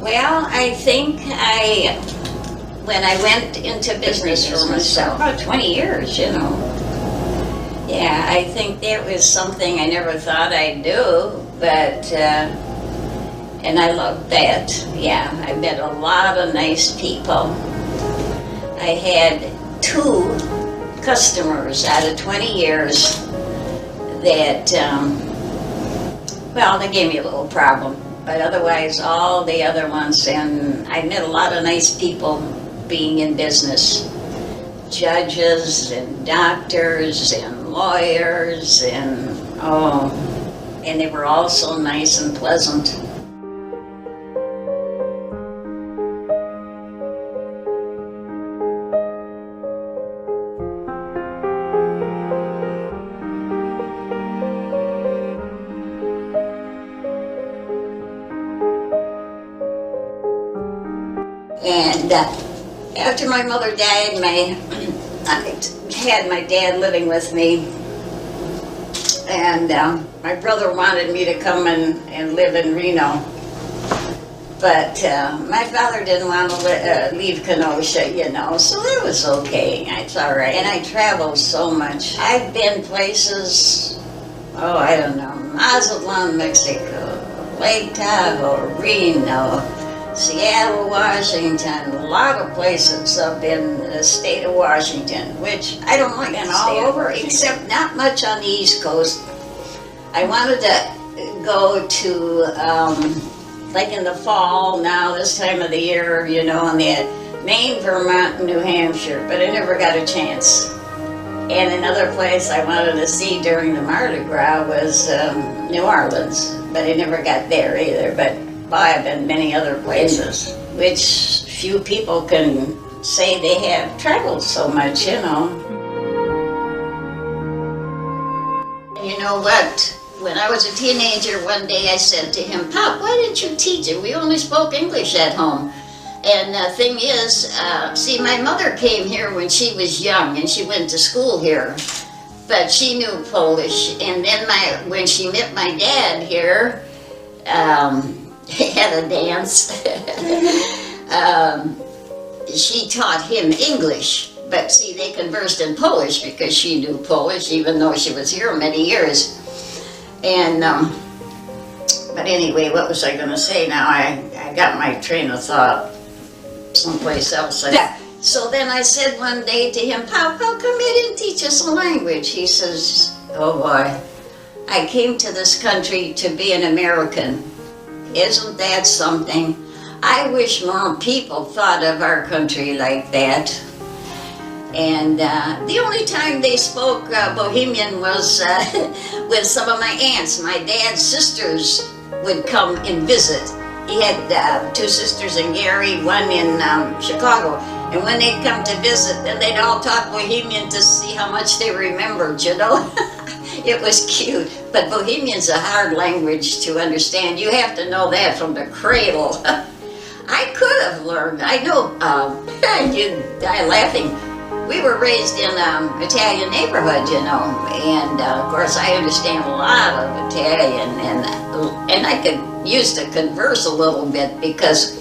Well, I think when I went into business for myself, about 20 years, yeah, I think that was something I never thought I'd do, but, and I loved that. Yeah, I met a lot of nice people. I had 2 customers out of 20 years that, well, they gave me a little problem. But otherwise, all the other ones, and I met a lot of nice people being in business. Judges and doctors and lawyers and and they were all so nice and pleasant. And after my mother died, I had my dad living with me, and my brother wanted me to come and live in Reno. But my father didn't want to leave Kenosha, so it was okay. It's all right. And I traveled so much. I've been places, I don't know, Mazatlan, Mexico, Lake Tahoe, Reno, Seattle, Washington, a lot of places up in the state of Washington, which I don't like to all over, except not much on the East Coast. I wanted to go to, like in the fall, now this time of the year, on the Maine, Vermont, and New Hampshire, but I never got a chance. And another place I wanted to see during the Mardi Gras was New Orleans, but I never got there either. But I've been many other places, which few people can say they have traveled so much, You know what? When I was a teenager, one day I said to him, "Pop, why didn't you teach it? We only spoke English at home." And the thing is, see, my mother came here when she was young, and she went to school here, but she knew Polish. And then when she met my dad here, had a dance. She taught him English, but see, they conversed in Polish because she knew Polish, even though she was here many years. And but anyway, what was I going to say now? I got my train of thought someplace else. So then I said one day to him, "Pop, how come you didn't teach us a language?" He says, "Oh boy, I came to this country to be an American. Isn't that something? I wish more people thought of our country like that." And the only time they spoke Bohemian was with some of my aunts. My dad's sisters would come and visit. He had 2 sisters in Gary, one in Chicago. And when they'd come to visit, then they'd all talk Bohemian to see how much they remembered, It was cute, but Bohemian's a hard language to understand. You have to know that from the cradle. I could have learned. I know, you die laughing. We were raised in an Italian neighborhood, and of course I understand a lot of Italian, and I could used to converse a little bit because,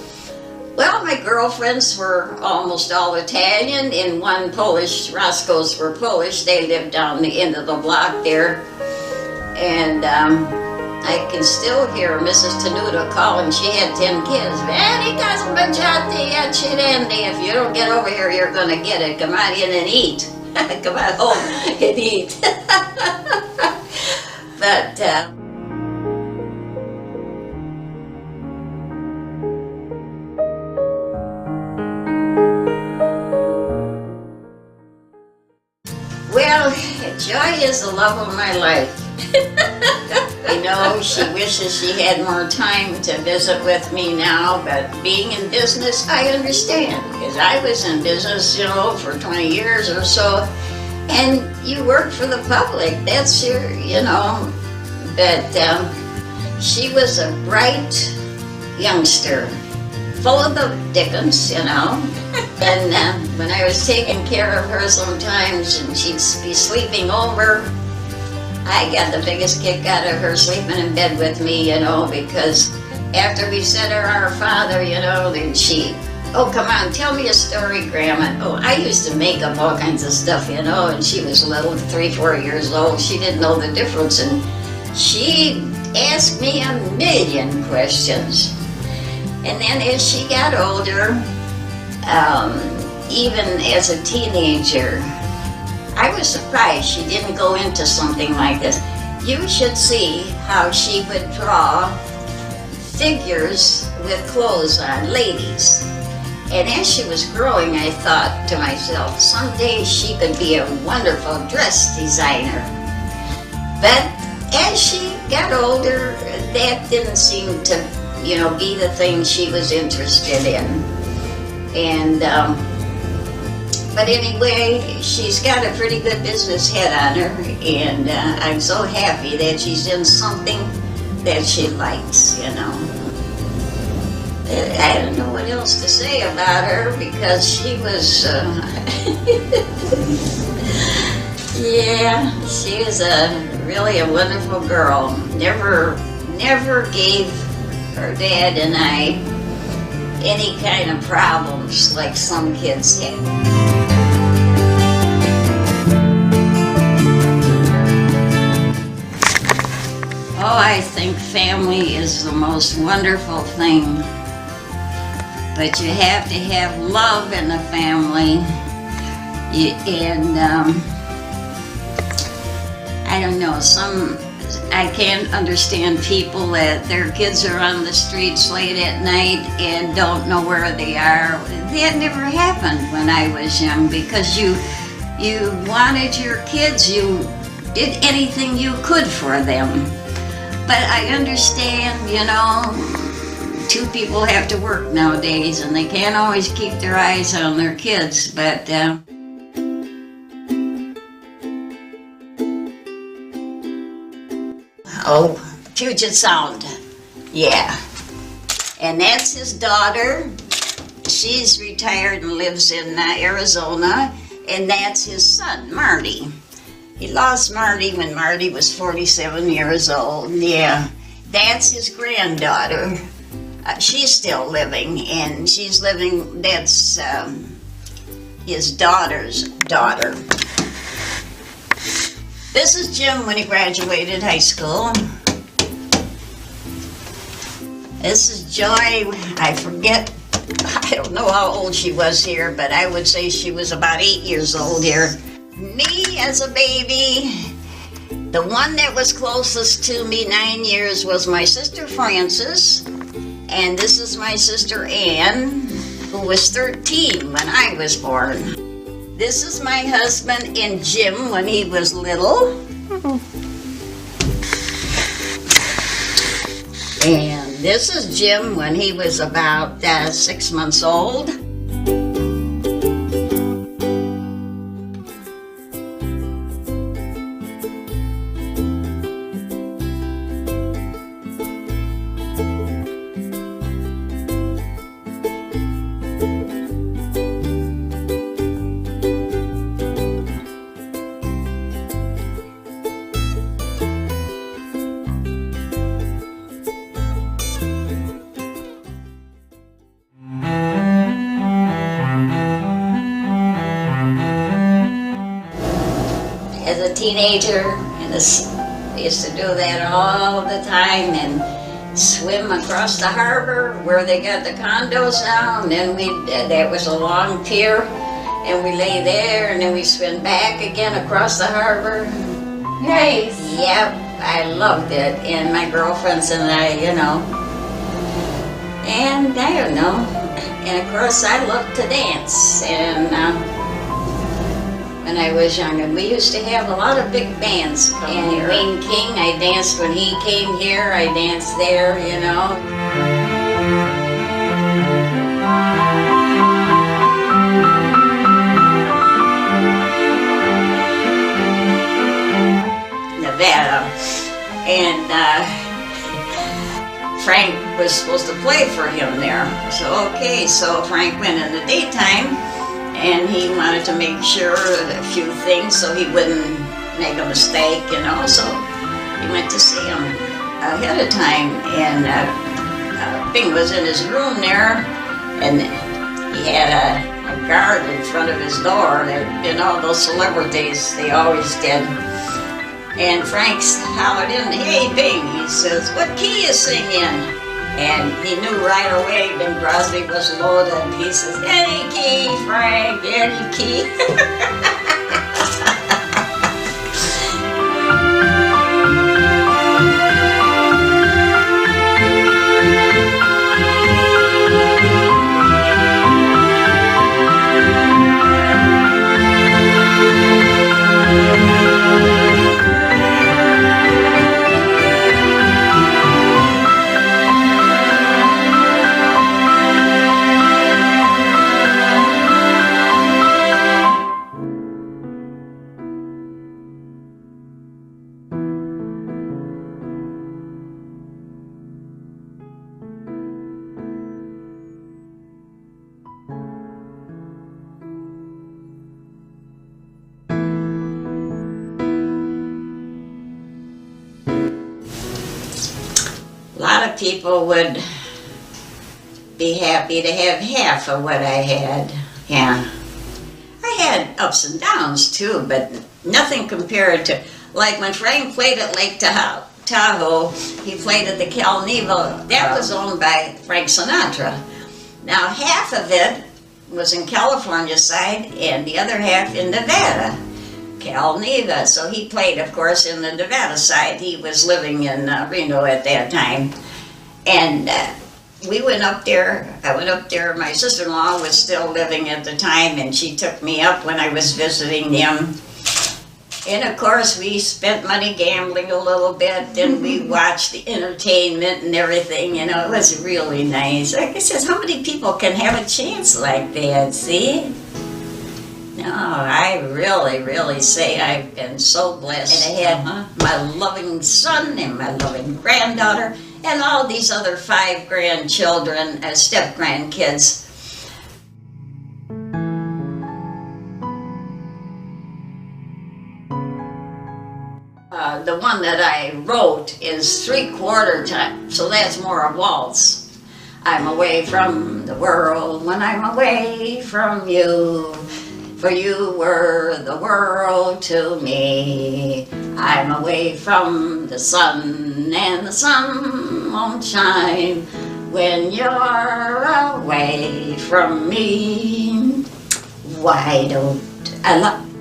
well, my girlfriends were almost all Italian, and one Polish. Roscoe's were Polish. They lived down the end of the block there. And I can still hear Mrs. Tenuta calling. She had 10 kids. Veni casa mangiate accidenti. If you don't get over here, you're going to get it. Come on in and eat. Come on home and eat. But well, Joy is the love of my life. She wishes she had more time to visit with me now, but being in business, I understand, because I was in business, for 20 years or so, and you work for the public, that's your, but she was a bright youngster, full of the dickens, and when I was taking care of her sometimes and she'd be sleeping over, I got the biggest kick out of her sleeping in bed with me, you know, because after we said our Father, you know, then she, oh, come on, tell me a story, Grandma. Oh, I used to make up all kinds of stuff, you know, and she was little, 3, 4 years old. She didn't know the difference, and she asked me a million questions. And then as she got older, even as a teenager, I was surprised she didn't go into something like this. You should see how she would draw figures with clothes on, ladies. And as she was growing, I thought to myself, someday she could be a wonderful dress designer. But as she got older, that didn't seem to, you know, be the thing she was interested in. And, but anyway, she's got a pretty good business head on her, and I'm so happy that she's in something that she likes, you know. I don't know what else to say about her, because she was, yeah, she was really a wonderful girl. Never gave her dad and I any kind of problems like some kids have. Oh, I think family is the most wonderful thing. But you have to have love in the family. I don't know, I can't understand people that their kids are on the streets late at night and don't know where they are. That never happened when I was young, because you wanted your kids, you did anything you could for them. But I understand, you know, 2 people have to work nowadays and they can't always keep their eyes on their kids, but oh, Puget Sound, yeah. And that's his daughter. She's retired and lives in Arizona, and that's his son, Marty. He lost Marty when Marty was 47 years old, yeah. That's his granddaughter. She's still living, and she's living, that's his daughter's daughter. This is Jim when he graduated high school. This is Joy. I forget, I don't know how old she was here, but I would say she was about 8 years old here. Me as a baby, the one that was closest to me 9 years was my sister Frances, and this is my sister Ann, who was 13 when I was born. This is my husband and Jim when he was little. And this is Jim when he was about 6 months old. As a teenager, and I used to do that all the time, and swim across the harbor where they got the condos now, and then that was a long pier, and we lay there, and then we swim back again across the harbor. Nice. Yep, I loved it, and my girlfriends and I, you know, and I don't know, and of course I loved to dance, and when I was young, and we used to have a lot of big bands come here. Wayne King, I danced when he came here, I danced there, you know. Nevada. And Frank was supposed to play for him there. So okay, so Frank went in the daytime, and he wanted to make sure a few things so he wouldn't, make a mistake, you know. So he went to see him ahead of time, and Bing was in his room there, and he had a guard in front of his door. That, you know, those celebrities, they always did. And Frank's hollered in, "Hey, Bing," he says, "what key you singing?" And he knew right away Bing Crosby was loaded. He says, "Any key, Frank, any key." A lot of people would be happy to have half of what I had. Yeah. I had ups and downs too, but nothing compared to, like when Frank played at Lake Tahoe, he played at the Cal Neva. That was owned by Frank Sinatra. Now half of it was in California side and the other half in Nevada. Cal Neva. So he played, of course, in the Nevada side. He was living in Reno at that time. And we went up there. I went up there. My sister-in-law was still living at the time, and she took me up when I was visiting them. And, of course, we spent money gambling a little bit, and we watched the entertainment and everything. You know, it was really nice. Like I said, how many people can have a chance like that, see? No, I really say I've been so blessed. And I had my loving son and my loving granddaughter and all these other 5 grandchildren as step-grandkids. The one that I wrote is 3/4 time, so that's more a waltz. I'm away from the world when I'm away from you. For you were the world to me. I'm away from the sun, and the sun won't shine when you're away from me. Why don't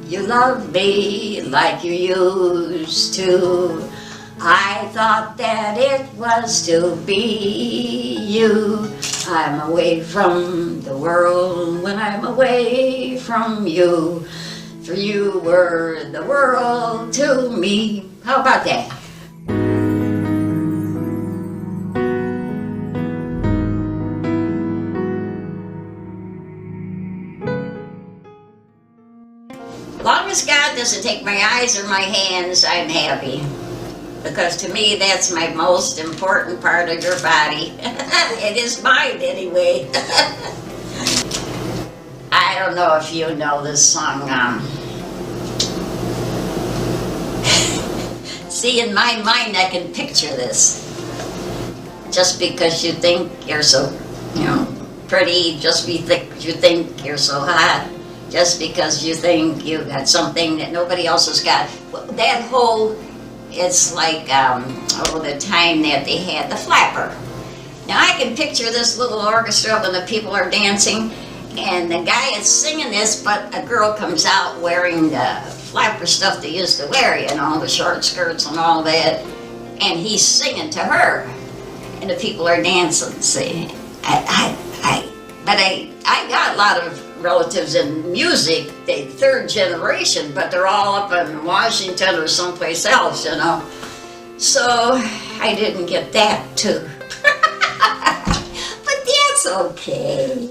you love me like you used to? I thought that it was to be you. I'm away from the world when I'm away from you. For you were the world to me. How about that? As long as God doesn't take my eyes or my hands, I'm happy. Because to me, that's my most important part of your body. It is mine anyway. I don't know if you know this song. See, in my mind, I can picture this. Just because you think you're so, pretty, just because you think you're so hot, just because you think you got something that nobody else has got. That whole... It's like, the time that they had the flapper. Now I can picture this little orchestra when the people are dancing, and the guy is singing this, but a girl comes out wearing the flapper stuff they used to wear, the short skirts and all that, and he's singing to her, and the people are dancing, see. But I got a lot of relatives in music, they 3rd generation, but they're all up in Washington or someplace else, So I didn't get that too. But that's okay.